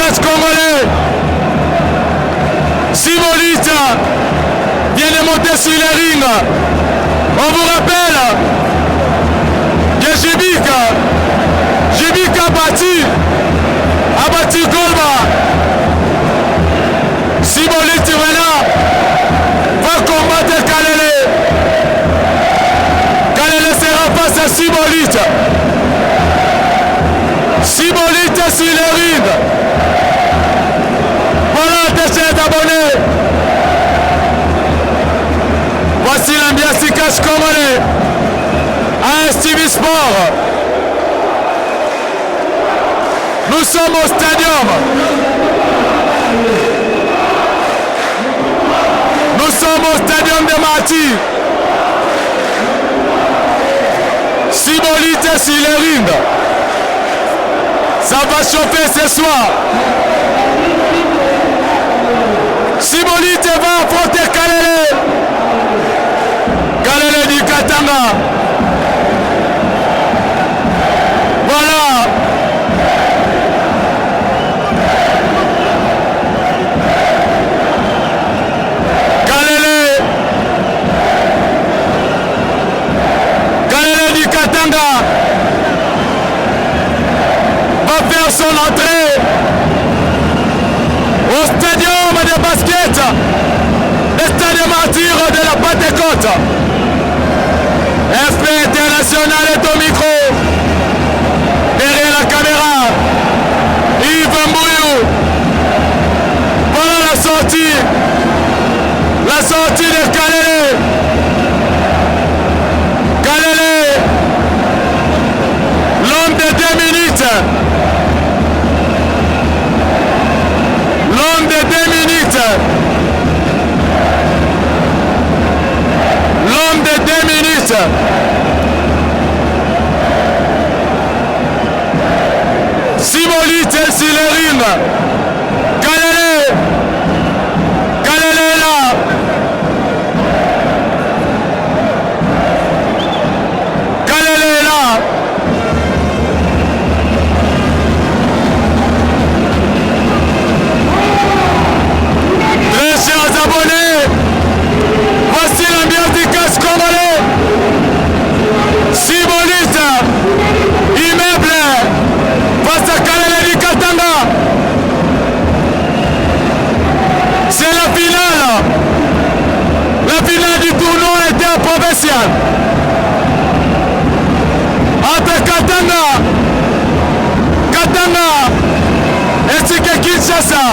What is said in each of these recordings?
catch congolais. Simolita vient de monter sur les rings. On vous rappelle que Jibika a battu Golba. Simolita maintenant va combattre Kalele. Kalele sera face à Simolita. Simolita sur les rings. Voilà, tes chers abonnés. Voici l'ambiance du catch congolais à STV Sport. Nous sommes au stadium. Nous sommes au stadium de Mati. Simolita sur les rings. Ça va chauffer ce soir. Simolita va affronter Kalele. Kalele du Katanga. Voilà. Kalele du Katanga va faire son entrée au stadium de basket, le stade martyr de la Pentecôte. FP International est au micro. Derrière la caméra, Yves Mbouyou. Voilà la sortie de Kalele. Kalele, l'homme de 2 minutes. L'homme de 2 minutes. L'homme de 2 minutes. Simolita sur le ring. Kalele est là. Kalele est là. Très chers abonnés, voici l'ambiance du catch congolais. Simolita, immeuble, face à Kalele du Katanga. C'est la finale. La finale du tournoi interprovincial. Entre Katanga ainsi que Kinshasa.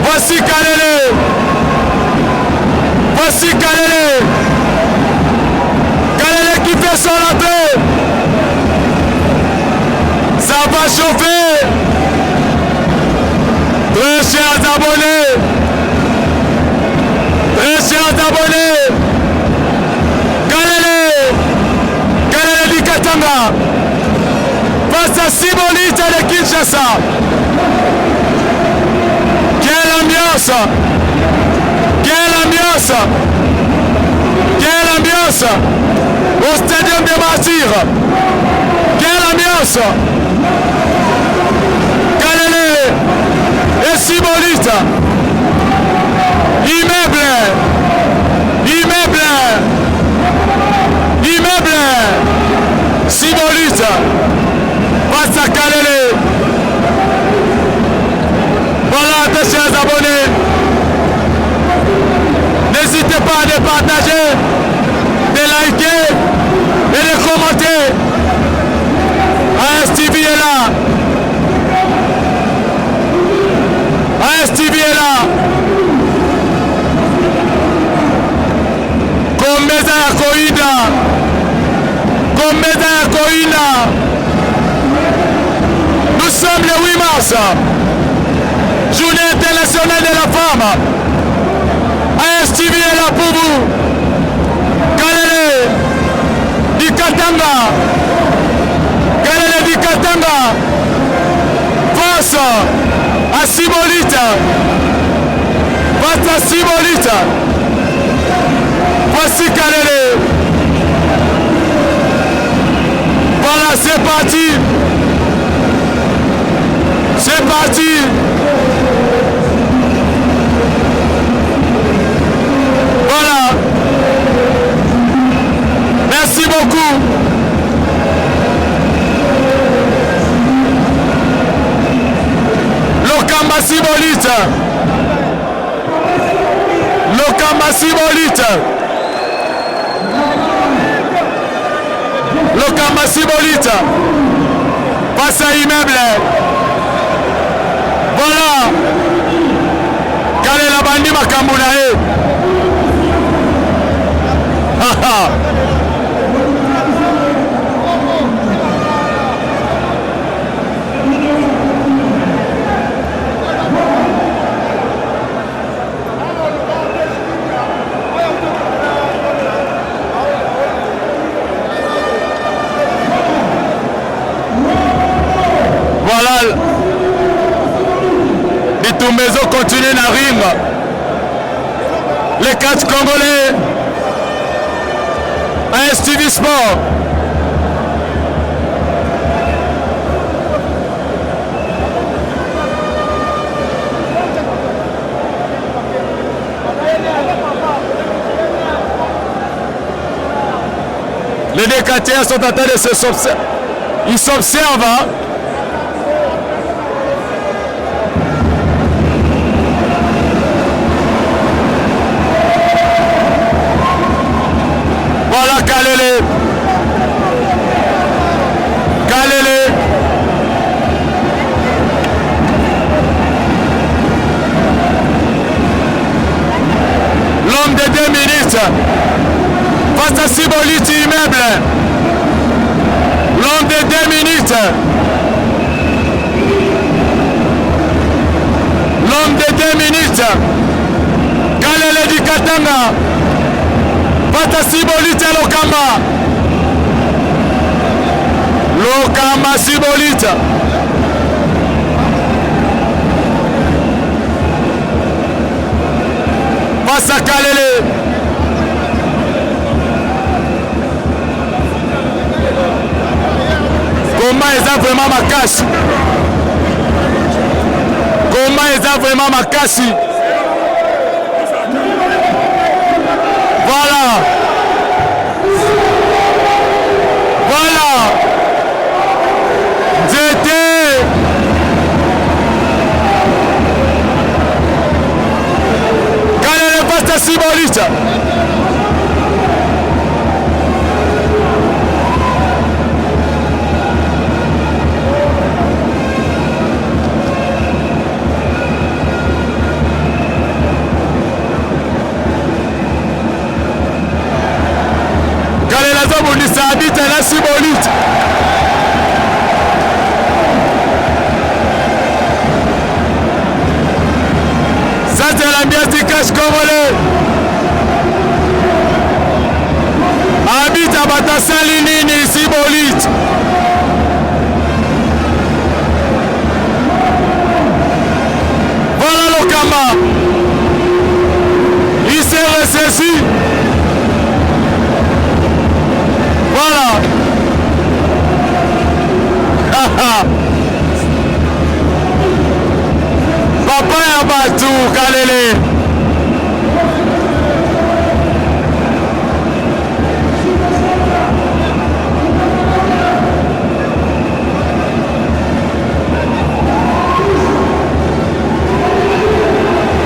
Voici Kalele. Voici Kalele. Kalele qui fait son entrée. Ça va chauffer. Très chers abonnés. Très chers abonnés. Kalele du Katanga. Face à Simolita de Kinshasa. Quelle ambiance! Quelle ambiance! Quelle ambiance! Au stadium de Martyrs! Quelle ambiance! Kalele et Simolita! Immeuble! Simolita! Face à Kalele! Voilà, mes chers abonnés, n'hésitez pas à partager, de liker et de commenter. ASTV est là. ASTV est là. Kombeza ya Koina. Nous sommes le 8 mars. Journée internationale de la femme. ASTV est là pour vous. Kalele du Katanga. Kalele du Katanga. Face à Simolita. Face à Simolita. Voici Kalele. Voilà, c'est parti. C'est parti. Voilà. Merci beaucoup. Lokamba Sibolita. Lokamba Sibolita. Lokamba Sibolita. Face à immeuble. Voilà. Kale la bandi makambo na ye. Voilà. Les Tumbezo continuent à rire. Les 4 Congolais à STV Sport. Les DKTR sont en train de s'observer. Ils s'observent. Voilà Kalele. Kalele. L'homme de 2 minutes. Face à Siboliti immeuble. L'homme de 2 minutes. L'homme de 2 minutes. Kalele di Katanga. Face à Sibolita Lokamba. Lokamba Sibolita. Face à Kalele. Comment ils ont vraiment ma casse? Comment ils ont vraiment ma casse? Voilà. Voilà. J'étais. Quand elle est face à Sibolita. Ça habite à la Sibolite. Ça c'est l'ambiance du cash congolais. Habite à Batasalinini, Sibolite. Voilà le Kama. Il s'est ressaisi. Voilà. Papa ya batu Kalele.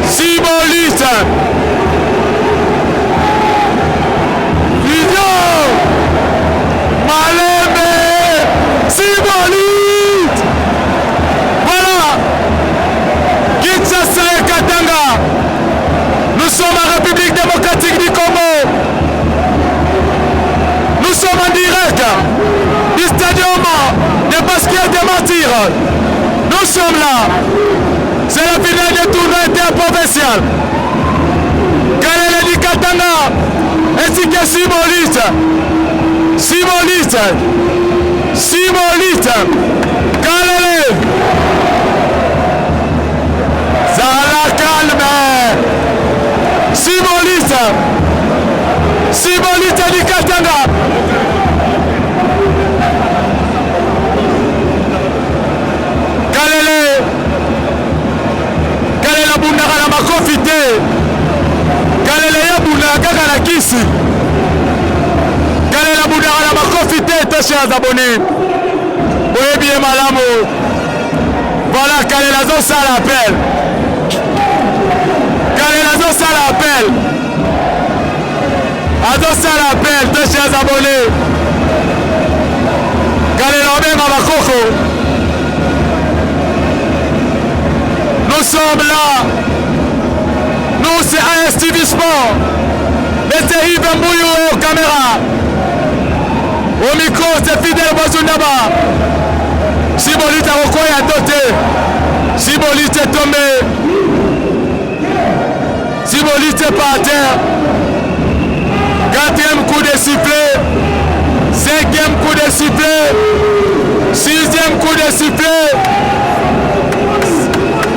Sibolita. Sibolite. Voilà. Kinshasa et Katanga. Nous sommes en République démocratique du Congo. Nous sommes en direct du stadium de basket de Martyr. Nous sommes là. C'est la finale du tournoi interprovincial. Kalele di Katanga ainsi que Sibolite. Sibolite. Sibolite. Kalele. Zala calme. Sibolite. Sibolite di Katanga. Kalele. makofi te kalela ya bunda kaka na kisi kalela bunda na makofi te to chers abonnés oyebi ye malamu voilà kalela azosala appel kalela azosala appel to chers abonnés kalela obenga bakoko. Nous sommes là. Nous, c'est ASTV Sport. Mais c'est Yves Mbouyou aux caméras. Au micro, c'est Fidèle Bozunaba. Sibolite Rokoy a doté. Sibolite est tombé. Sibolite est par terre. 4e coup de sifflet. 5e coup de sifflet. 6e coup de sifflet.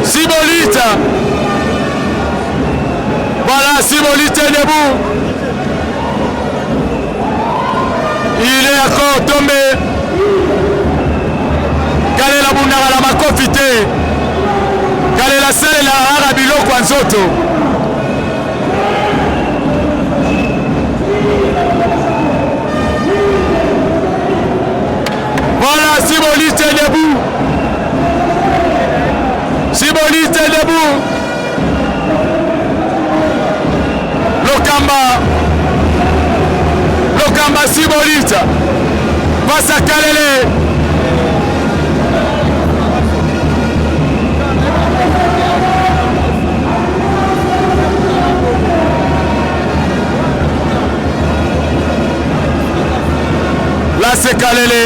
Sibolite. Voilà, Sibolite est debout. Il est encore tombé. Kalela bundara la makofi te. Kalela sale la rara biloko nzoto. Voilà, Sibolite est debout. Sibolite est debout. Lokamba Sibolite face à Kalele. Là c'est Kalele.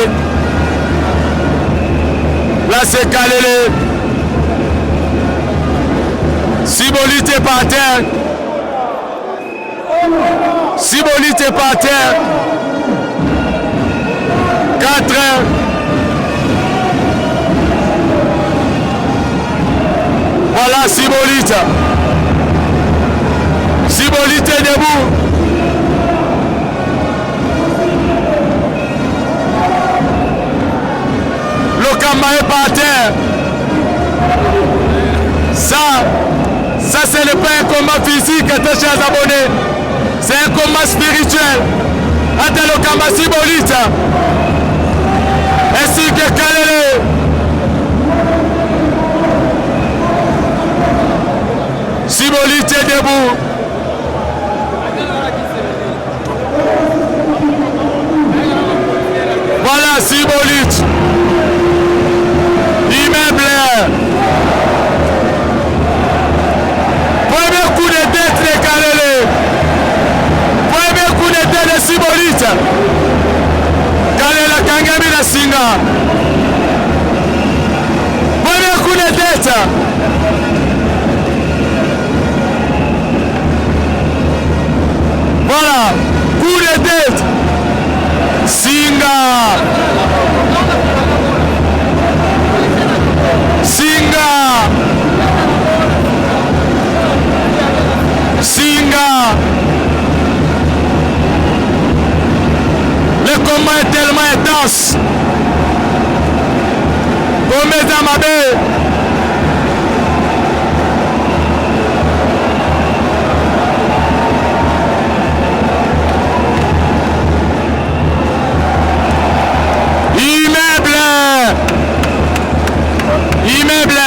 Là c'est Kalele. Sibolite par terre. Sibolite par terre. 4 heures. Voilà Sibolite. Sibolite debout. Lokamba est par terre. Ça c'est le pas un combat physique, chers abonnés. C'est un combat spirituel. Ata Lokamba Sibolite. Ainsi que Kalele. Sibolite debout. Voilà Sibolite. Immeuble. Premier coup de tête de Kalele. Premier coup de tête de Sibolite. Kalela kangami na singa. Premier coup de tête. Voilà. Coup de tête. Singa. Singa. Singa. Le combat est tellement intense. Gomez Amabé. Immeuble.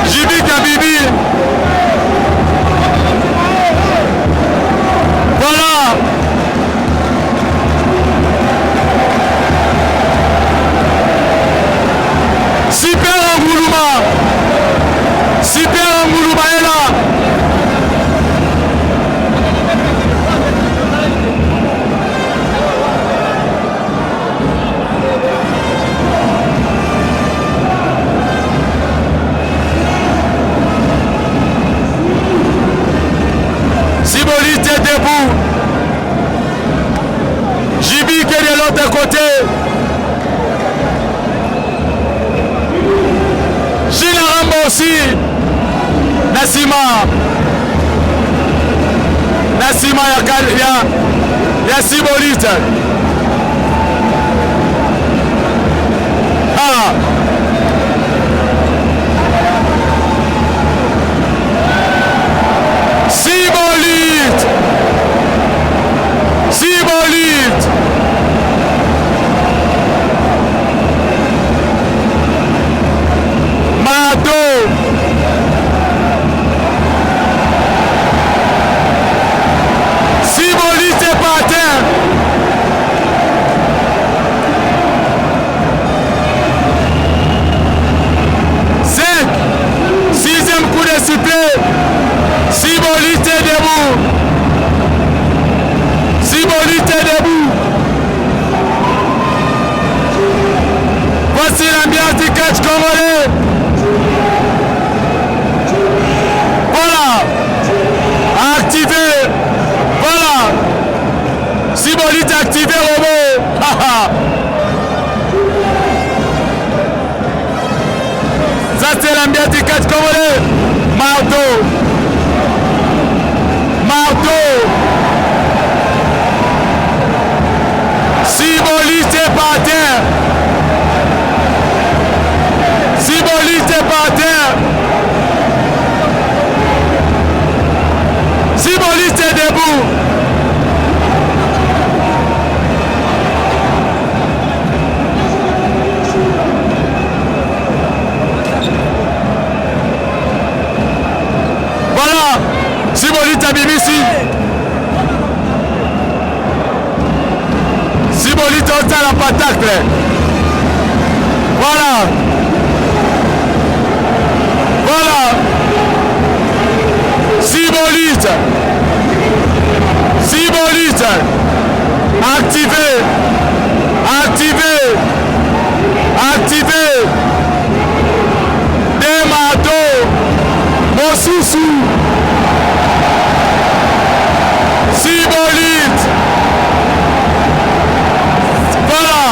Jibi Kabibi. Voilà. Super Angouluma. Super Angouluma est là. Sibolite est debout. Jibi qui est de l'autre côté. Gina Rambo aussi. Nassima ya Sibolite. catch congolais. Voilà. Activé. Voilà. Symbolique activé, Robo. Ça, c'est l'ambiance du catch congolais. Marteau. Marteau. Symbolique est par terre. Symbolique est par terre. Symbolique est debout. Voilà. Symbolique à BBC. Symbolique au la patate. Voilà. Voilà. Symbolique. Symbolique. Activé. Activé. Activé. Demato. Mosusu. Symbolique. Voilà.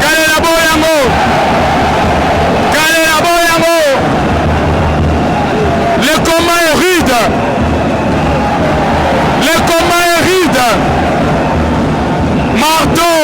Kale na boyango. Kale na boyango. Le combat est rude. Le combat est rude. Marteau.